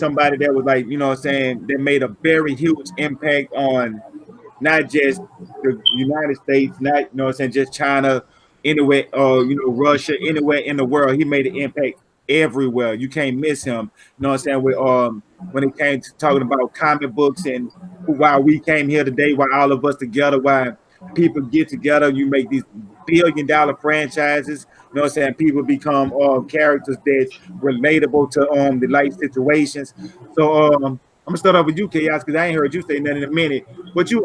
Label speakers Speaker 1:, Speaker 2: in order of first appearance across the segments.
Speaker 1: somebody that was like, you know what I'm saying, that made a very huge impact on not just the United States, not, you know what I'm saying, just China, anywhere, you know, Russia, anywhere in the world. He made an impact everywhere. You can't miss him. You know what I'm saying? With when it came to talking about comic books and why we came here today, why all of us together, why people get together, you make these billion-dollar franchises. You know what I'm saying? People become characters that's relatable to the life situations. So I'm gonna start off with you, Chaos, because I ain't heard you say nothing in a minute. But you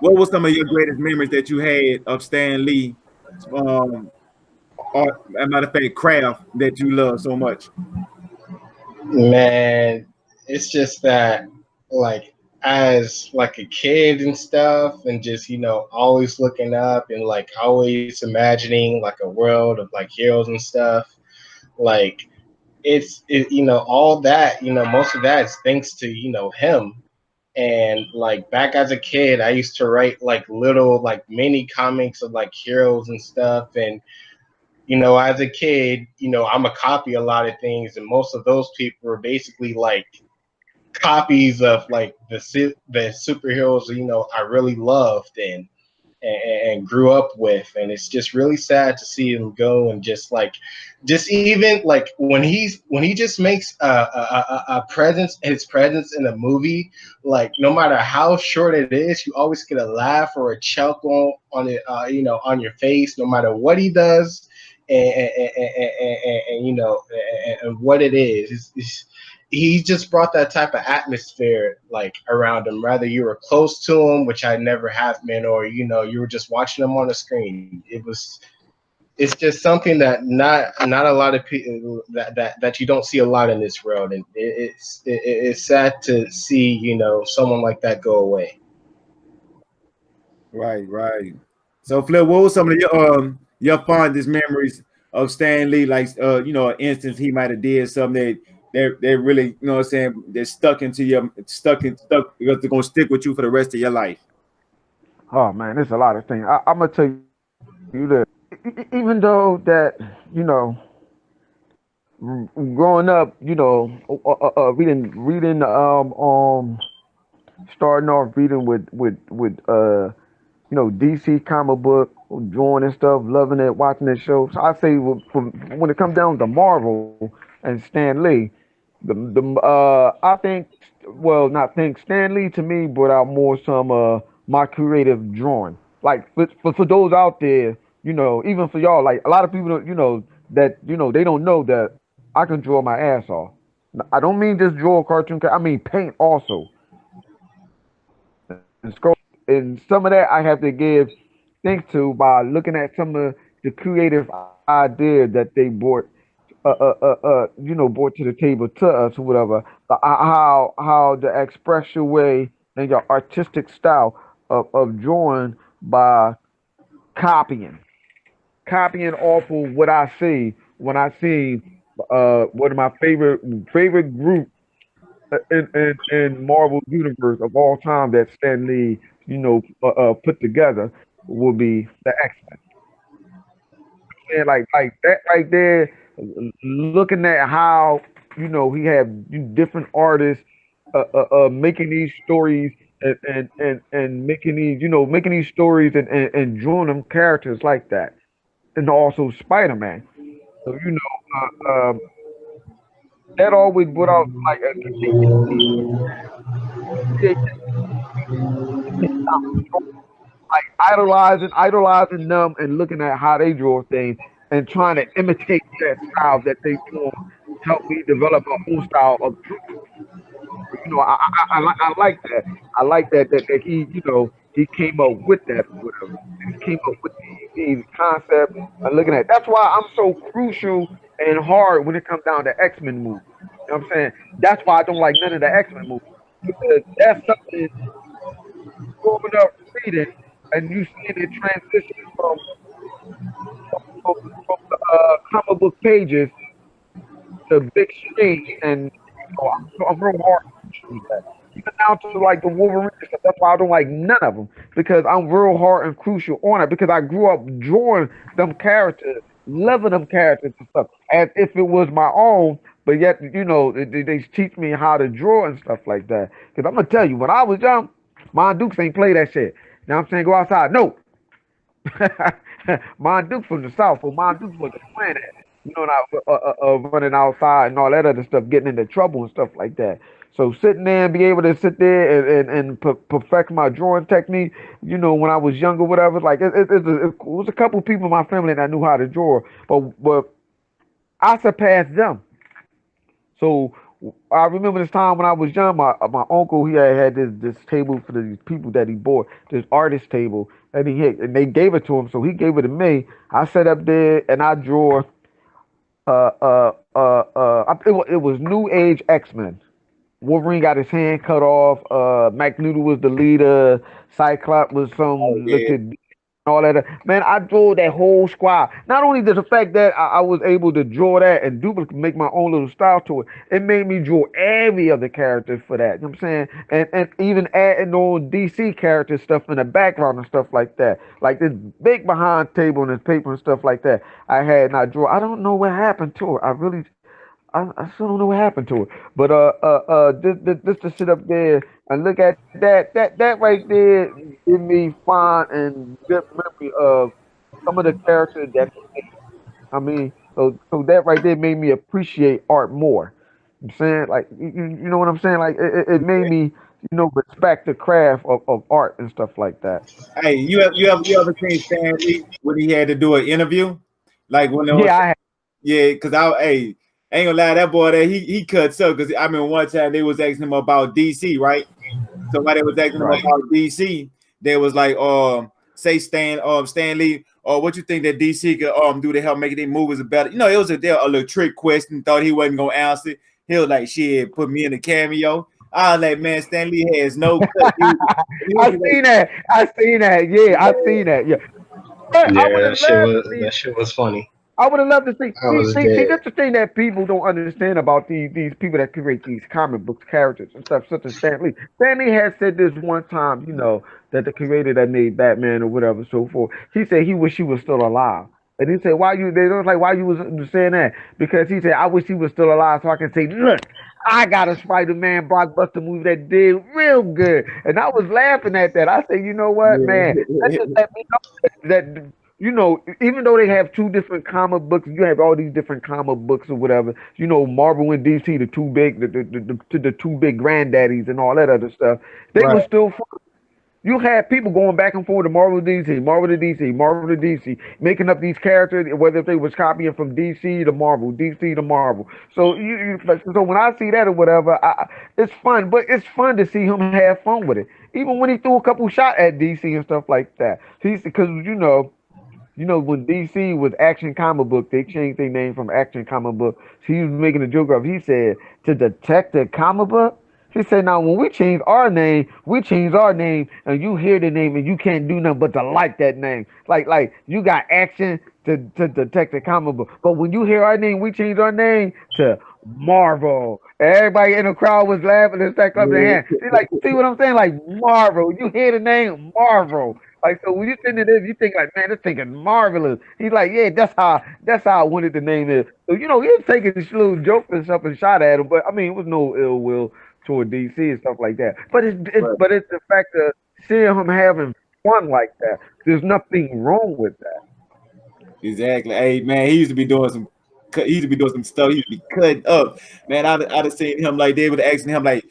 Speaker 1: what was some of your greatest memories that you had of Stan Lee? Um, or as a matter of fact, craft that you love so much.
Speaker 2: Man, it's just that like as like a kid and stuff and just always looking up and like always imagining like a world of like heroes and stuff like all that most of that is thanks to him. And like back as a kid, I used to write like little like mini comics of like heroes and stuff. And as a kid, I'm a copy a lot of things, and most of those people were basically like copies of like the superheroes I really loved and grew up with. And it's just really sad to see him go. And just even like when he just makes a presence, his presence in a movie, like no matter how short it is, you always get a laugh or a chuckle on it, on your face, no matter what he does. And what it is. He just brought that type of atmosphere like around him, whether you were close to him, which I never have been, or you were just watching him on the screen. It's just something that not a lot of people that you don't see a lot in this world. And it's sad to see someone like that go away.
Speaker 1: Right, right. So, Flip, what was some of your fondest memories of Stan Lee? Like, you know, an instance he might have did something that really, you know, what I'm saying, that stuck into your stuck because they're gonna stick with you for the rest of your life.
Speaker 3: Oh man, there's a lot of things. I'm gonna tell you this. Even though that, you know, growing up, reading, starting off reading with DC comic book, drawing and stuff, loving it, watching the show. So I say, when it comes down to Marvel and Stan Lee, I think, well, not think Stan Lee to me brought out more some my creative drawing. Like for those out there, even for y'all, like a lot of people, that they don't know that I can draw my ass off. I don't mean just draw a cartoon. I mean paint also and scroll. And some of that I have to give thanks to by looking at some of the creative ideas that they brought brought to the table to us or whatever. How to express your way and your artistic style of drawing by copying, copying off of what I see when I see one of my favorite group in Marvel universe of all time that Stan Lee put together will be the X Men. Like that right there, looking at how he had different artists making these stories and making these making these stories and drawing them characters like that, and also Spider Man. So that always brought out like a like idolizing them and looking at how they draw things and trying to imitate that style that they draw helped me develop a own style of I like that. I like that he came up with that or whatever. And he came up with the concept of looking at. That's why I'm so crucial and hard when it comes down to X Men movies. You know what I'm saying? That's why I don't like none of the X Men movies because that's something growing up reading and you seeing it transition from the comic book pages to big screen, and I'm real hard to choose that. Even down to like the Wolverine stuff. That's why I don't like none of them because I'm real hard and crucial on it because I grew up drawing them characters, loving them characters and stuff as if it was my own. but yet you know they teach me how to draw and stuff like that. Because I'm gonna tell you, when I was young, my Dukes ain't play that shit. Now I'm saying go outside. No, Mon Duke from the South, but Mon Duke wasn't playing that. You know, not running outside and all that other stuff, getting into trouble and stuff like that. So sitting there and be able to sit there and perfect my drawing technique, you know, when I was younger, whatever, like it was a couple people in my family that knew how to draw, but I surpassed them. So I remember this time when I was young, my uncle he had this table for these people that he bought, this artist table, and and they gave it to him, so he gave it to me. I sat up there and I drew it was New Age X-Men. Wolverine got his hand cut off. Magneto was the leader. Cyclops was
Speaker 1: Oh
Speaker 3: some
Speaker 1: yeah,
Speaker 3: looking all that. Man, I drew that whole squad. Not only the fact that I was able to draw that and duplicate, make my own little style to it, it made me draw every other character for that. You know what I'm saying? And even adding on DC character stuff in the background and stuff like that. Like this big behind table and this paper and stuff like that. I had and I drew. I don't know what happened to it. I still don't know what happened to it. But this to sit up there and look at that right there give me fond and good memory of some of the characters that I mean, so that right there made me appreciate art more. I'm saying like you know what I'm saying? Like it made me respect the craft of art and stuff like that.
Speaker 1: hey, you ever seen Stan Lee when he had to do an interview? Like when there was,
Speaker 3: Yeah, I
Speaker 1: yeah, because hey, ain't gonna lie, that boy there, he cuts up because I mean one time they was asking him about DC, right? So while they was asking him
Speaker 2: Right.
Speaker 1: about DC, they was like, say Stan Lee, or what you think that DC could do to help make their movies better? You know, it was a little trick question. Thought he wasn't gonna answer. He was like, "Shit, put me in a cameo." I was like, "Man, Stan Lee has no cut." He was
Speaker 3: I
Speaker 1: like,
Speaker 3: seen that. I seen that. Yeah, I seen that. Yeah. But I would
Speaker 2: Yeah,
Speaker 3: have loved to see.
Speaker 2: that shit was funny.
Speaker 3: I would have loved to see.
Speaker 2: I was
Speaker 3: See,
Speaker 2: dead.
Speaker 3: that's the thing that people don't understand about these people that create these comic books characters and stuff, such as Stan Lee. Stan Lee had said this one time, that the creator that made Batman or whatever, so forth. He said he wish he was still alive. And he said, why you, they was like, why you was saying that? Because he said, I wish he was still alive so I can say, look, I got a Spider-Man blockbuster movie that did real good. And I was laughing at that. I said, you know what, man? That
Speaker 1: yeah.
Speaker 3: just let me know that even though they have two different comic books, you have all these different comic books or whatever. Marvel and DC, the two big, the two big granddaddies and all that other stuff. They
Speaker 1: Right.
Speaker 3: were still fun. You had people going back and forth to Marvel to DC, Marvel to DC, Marvel to DC, making up these characters, whether if they was copying from DC to Marvel, DC to Marvel. So so when I see that or whatever, it's fun, but it's fun to see him have fun with it. Even when he threw a couple shot at DC and stuff like that. He's because when DC was Action Comic Book, they changed their name from Action Comic Book. So he was making a joke of. He said to Detective Comic Book. He said, now when we change our name, and you hear the name, and you can't do nothing but to like that name. Like you got Action to Detective Comic Book, but when you hear our name, we change our name to Marvel. Everybody in the crowd was laughing and stacked up their hands. He's like, see what I'm saying? Like Marvel. You hear the name Marvel. Like so, when you think of this, you think like, man, this thing is marvelous. He's like, yeah, that's how I wanted the name is. So he was taking these little jokes and stuff and shot at him, but I mean, it was no ill will toward DC and stuff like that. But
Speaker 1: Right.
Speaker 3: it's the fact of seeing him having fun like that. There's nothing wrong with that.
Speaker 1: Exactly. Hey man, he used to be doing some stuff. He used to be cutting up. Man, I'd have seen him like they would asking him like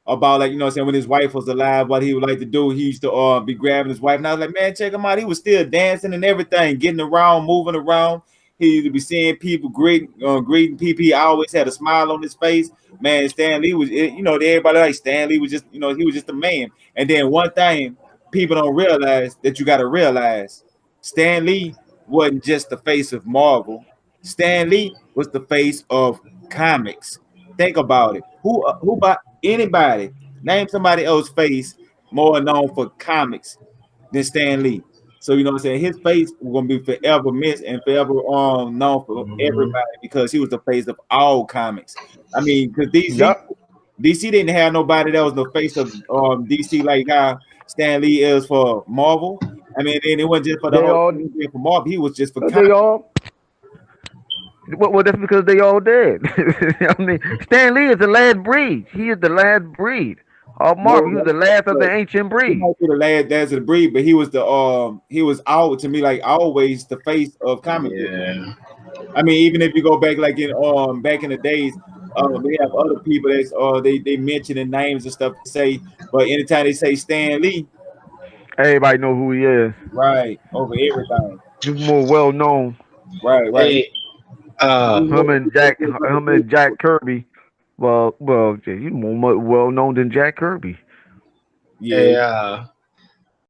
Speaker 1: about like what I'm saying when his wife was alive, what he would like to do. He used to be grabbing his wife. And I was like, man, check him out. He was still dancing and everything, getting around, moving around. He used to be seeing people greeting people. He always had a smile on his face. Man, Stan Lee was everybody like Stan Lee was just he was just a man. And then one thing people don't realize that you got to realize. Stan Lee wasn't just the face of Marvel. Stan Lee was the face of comics. Think about it. Who by anybody name somebody else's face more known for comics than Stan Lee? So what I'm saying, his face was gonna be forever missed and forever known for
Speaker 2: Hmm.
Speaker 1: everybody because he was the face of all comics. I mean, because
Speaker 3: Yup.
Speaker 1: DC didn't have nobody that was the face of DC like how Stan Lee is for Marvel. I mean, and it wasn't just for the
Speaker 3: They
Speaker 1: whole
Speaker 3: all
Speaker 1: thing for Marvel. He was just for
Speaker 3: they
Speaker 1: comics.
Speaker 3: all Well, that's because they all dead. I mean, Stan Lee is the last breed. He is the last breed of Marvel. He was
Speaker 1: No,
Speaker 3: the last of
Speaker 1: but
Speaker 3: the ancient
Speaker 1: he
Speaker 3: breed.
Speaker 1: might be the last dance of the breed, but he was out to me like always the face of comic book.
Speaker 2: Yeah.
Speaker 1: I mean, even if you go back like in back in the days, they have other people that's they mention in names and stuff to say, but anytime they say Stan Lee,
Speaker 3: Everybody know who he is.
Speaker 1: right, over everything.
Speaker 3: He's more well known.
Speaker 1: Right, right.
Speaker 2: Hey, uh,
Speaker 3: Him and Jack Kirby. Well, yeah, he's more well known than Jack Kirby.
Speaker 1: Yeah,
Speaker 2: hey,